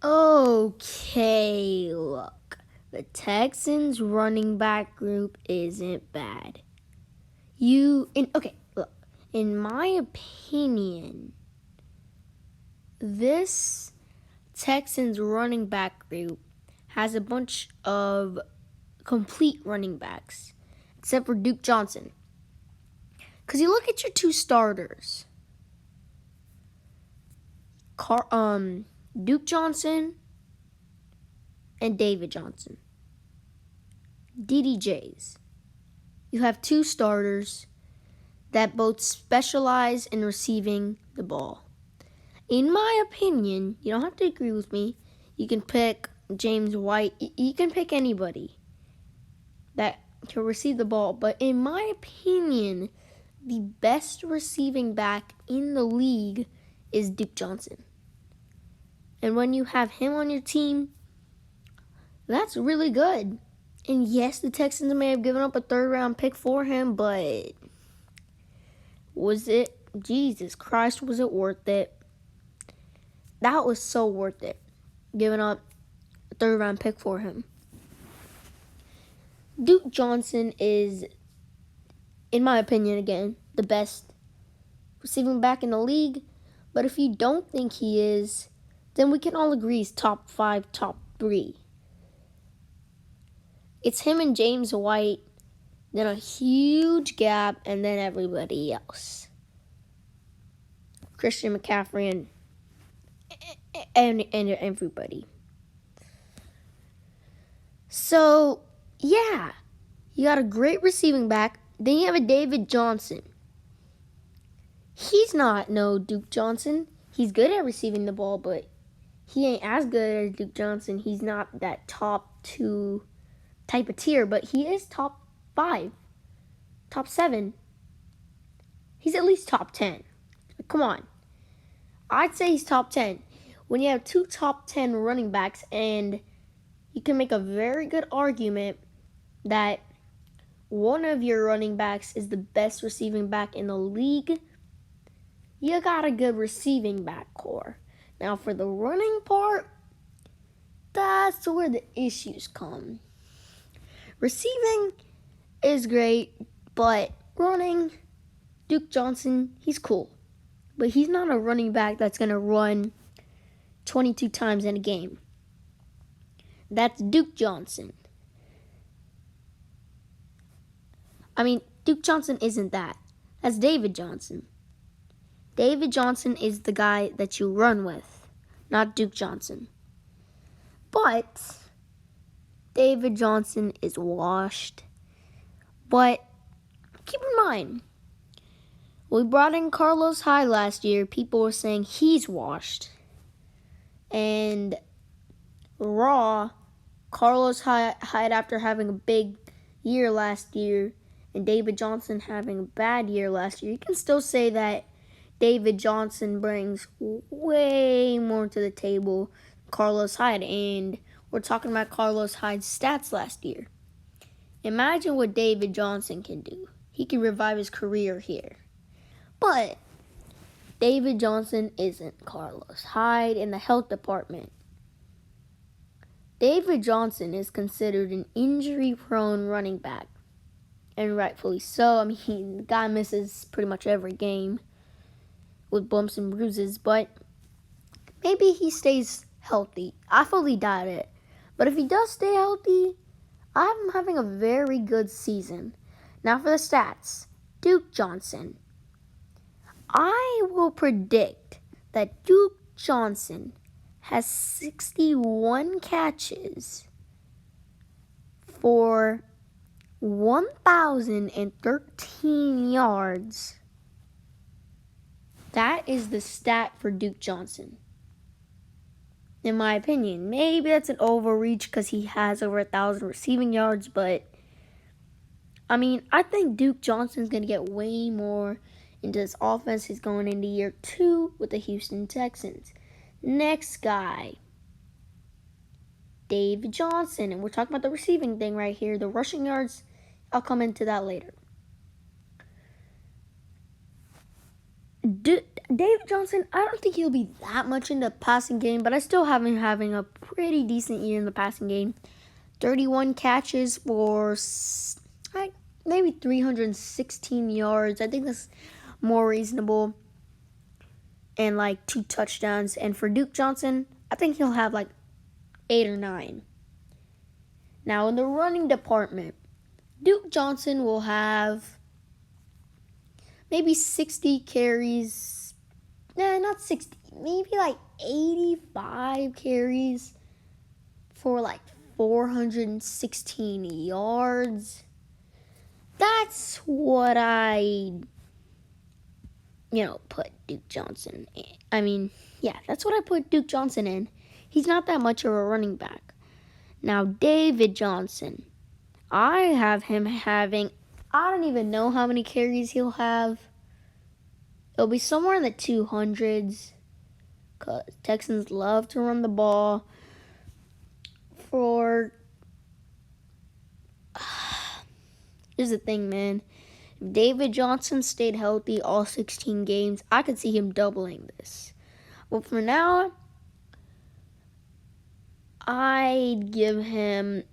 Okay, look. The Texans running back group isn't bad. Look. In my opinion, this Texans running back group has a bunch of complete running backs, except for Duke Johnson. Because you look at your two starters, Duke Johnson and David Johnson. DDJs. You have two starters that both specialize in receiving the ball. In my opinion, you don't have to agree with me. You can pick James White. You can pick anybody that can receive the ball. But in my opinion, the best receiving back in the league is Duke Johnson. And when you have him on your team, that's really good. And yes, the Texans may have given up a third-round pick for him, but was it? Jesus Christ, was it worth it? That was so worth it, giving up a third-round pick for him. Duke Johnson is, in my opinion, again, the best receiving back in the league. But if you don't think he is, then we can all agree he's top 5, top 3. It's him and James White, then a huge gap, and then everybody else. Christian McCaffrey and everybody. So, yeah, you got a great receiving back. Then you have a David Johnson. He's not no Duke Johnson. He's good at receiving the ball, but he ain't as good as Duke Johnson. He's not that top 2 type of tier, but he is top 5, top 7. He's at least top 10. Come on. I'd say he's top 10. When you have 2 top 10 running backs, and you can make a very good argument that one of your running backs is the best receiving back in the league, you got a good receiving back core. Now for the running part, that's where the issues come. Receiving is great, but running, Duke Johnson, he's cool. But he's not a running back that's going to run 22 times in a game. That's Duke Johnson. Duke Johnson isn't that. That's David Johnson. David Johnson is the guy that you run with, not Duke Johnson. But David Johnson is washed. But keep in mind, we brought in Carlos Hyde last year. People were saying he's washed. And Carlos Hyde after having a big year last year and David Johnson having a bad year last year, you can still say that David Johnson brings way more to the table than Carlos Hyde. And we're talking about Carlos Hyde's stats last year. Imagine what David Johnson can do. He can revive his career here. But David Johnson isn't Carlos Hyde in the health department. David Johnson is considered an injury-prone running back. And rightfully so. The guy misses pretty much every game with bumps and bruises. But maybe he stays healthy. I fully doubt it. But if he does stay healthy, I'm having a very good season. Now for the stats. Duke Johnson. I will predict that Duke Johnson has 61 catches for 1,013 yards. That is the stat for Duke Johnson. In my opinion, maybe that's an overreach because he has over 1,000 receiving yards, but I think Duke Johnson's going to get way more into this offense. He's going into year 2 with the Houston Texans. Next guy, David Johnson. And we're talking about the receiving thing right here. The rushing yards, I'll come into that later. David Johnson, I don't think he'll be that much in the passing game, but I still have him having a pretty decent year in the passing game. 31 catches for maybe 316 yards. I think that's more reasonable. And like 2 touchdowns. And for Duke Johnson, I think he'll have like 8 or 9. Now in the running department, Duke Johnson will have maybe 60 carries. Nah, not 60. Maybe like 85 carries for like 416 yards. That's what I, put Duke Johnson in. That's what I put Duke Johnson in. He's not that much of a running back. Now, David Johnson, I have him having, I don't even know how many carries he'll have. It'll be somewhere in the 200s because Texans love to run the ball. Here's the thing, man. If David Johnson stayed healthy all 16 games, I could see him doubling this. But for now, I'd give him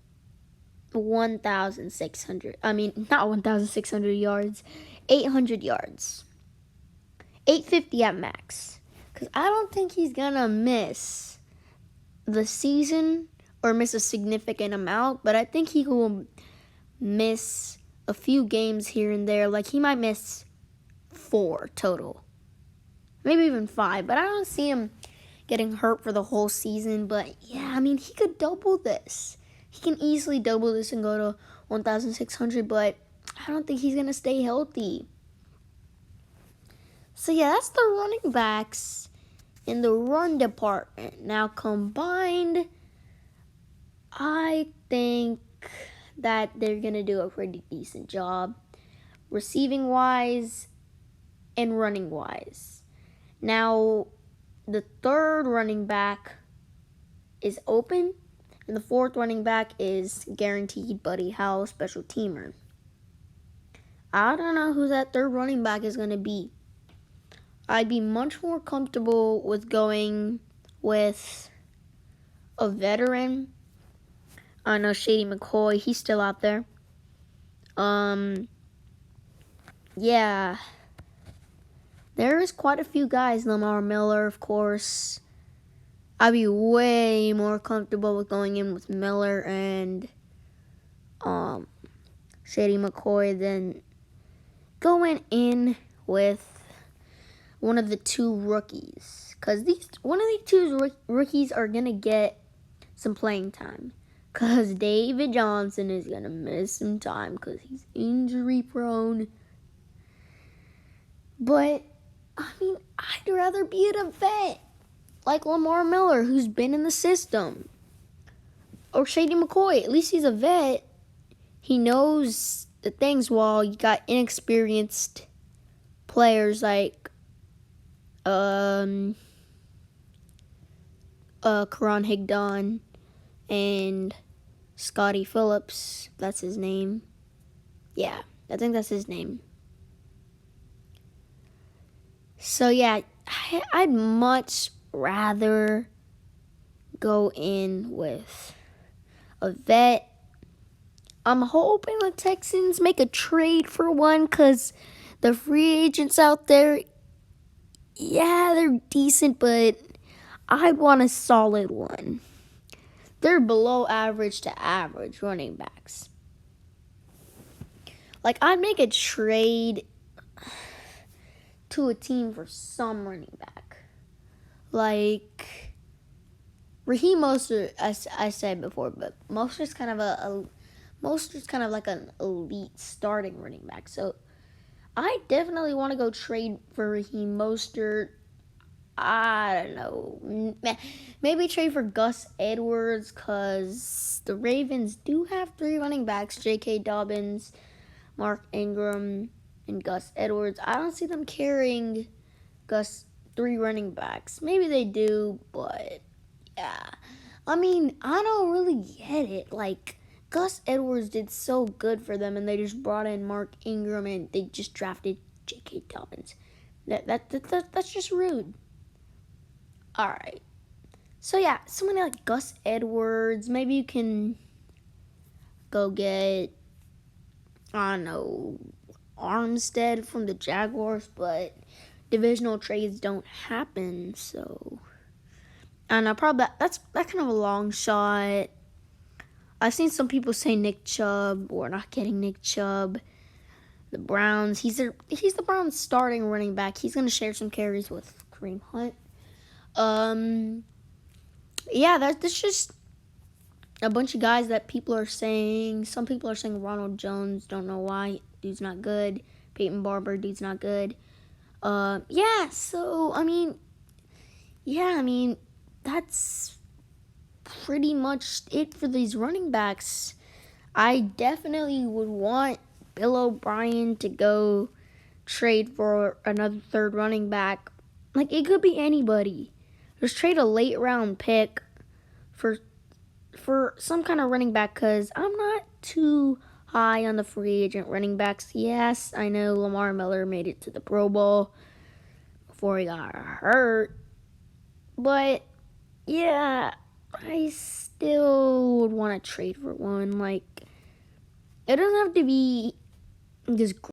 1,600. Not 1,600 yards. 800 yards. 850 at max. Because I don't think he's going to miss the season or miss a significant amount. But I think he will miss a few games here and there. Like, he might miss 4 total. Maybe even 5. But I don't see him getting hurt for the whole season. But, yeah, he could double this. He can easily double this and go to 1,600. But I don't think he's going to stay healthy. So, yeah, that's the running backs in the run department. Now, combined, I think that they're going to do a pretty decent job receiving-wise and running-wise. Now, the third running back is open, and the fourth running back is guaranteed Buddy Howell, special teamer. I don't know who that third running back is going to be. I'd be much more comfortable with going with a veteran. I know Shady McCoy, he's still out there. Yeah. There is quite a few guys. Lamar Miller, of course. I'd be way more comfortable with going in with Miller and Shady McCoy than going in with one of the 2 rookies. Because one of these 2 rookies are going to get some playing time. Because David Johnson is going to miss some time because he's injury prone. But, I'd rather be at a vet like Lamar Miller, who's been in the system. Or Shady McCoy. At least he's a vet. He knows the things, while you got inexperienced players like Karan Higdon and Scotty Phillips. That's his name. Yeah, I think that's his name. So, yeah, I'd much rather go in with a vet. I'm hoping the Texans make a trade for one because the free agents out there, yeah, they're decent, but I'd want a solid one. They're below average to average running backs. Like, I'd make a trade to a team for some running back. Like Raheem Mostert, as I said before, but Mostert's kind of like an elite starting running back. So I definitely want to go trade for Raheem Mostert. I don't know. Maybe trade for Gus Edwards because the Ravens do have 3 running backs, J.K. Dobbins, Mark Ingram, and Gus Edwards. I don't see them carrying 3 running backs. Maybe they do, but yeah. I don't really get it. Like, Gus Edwards did so good for them, and they just brought in Mark Ingram, and they just drafted J.K. Dobbins. That's just rude. All right. So yeah, someone like Gus Edwards. Maybe you can go get, I don't know, Armstead from the Jaguars, but divisional trades don't happen. So I don't know. Probably that's kind of a long shot. I've seen some people say Nick Chubb. We're not getting Nick Chubb. The Browns. He's the Browns' starting running back. He's gonna share some carries with Kareem Hunt. Yeah, that's just a bunch of guys that people are saying. Some people are saying Ronald Jones. Don't know why. Dude's not good. Peyton Barber. Dude's not good. Yeah. So I mean, that's pretty much it for these running backs. I definitely would want Bill O'Brien to go trade for another third running back. Like, it could be anybody. Just trade a late round pick for some kind of running back, because I'm not too high on the free agent running backs. Yes, I know Lamar Miller made it to the Pro Bowl before he got hurt, but yeah, I still would want to trade for one. Like, it doesn't have to be this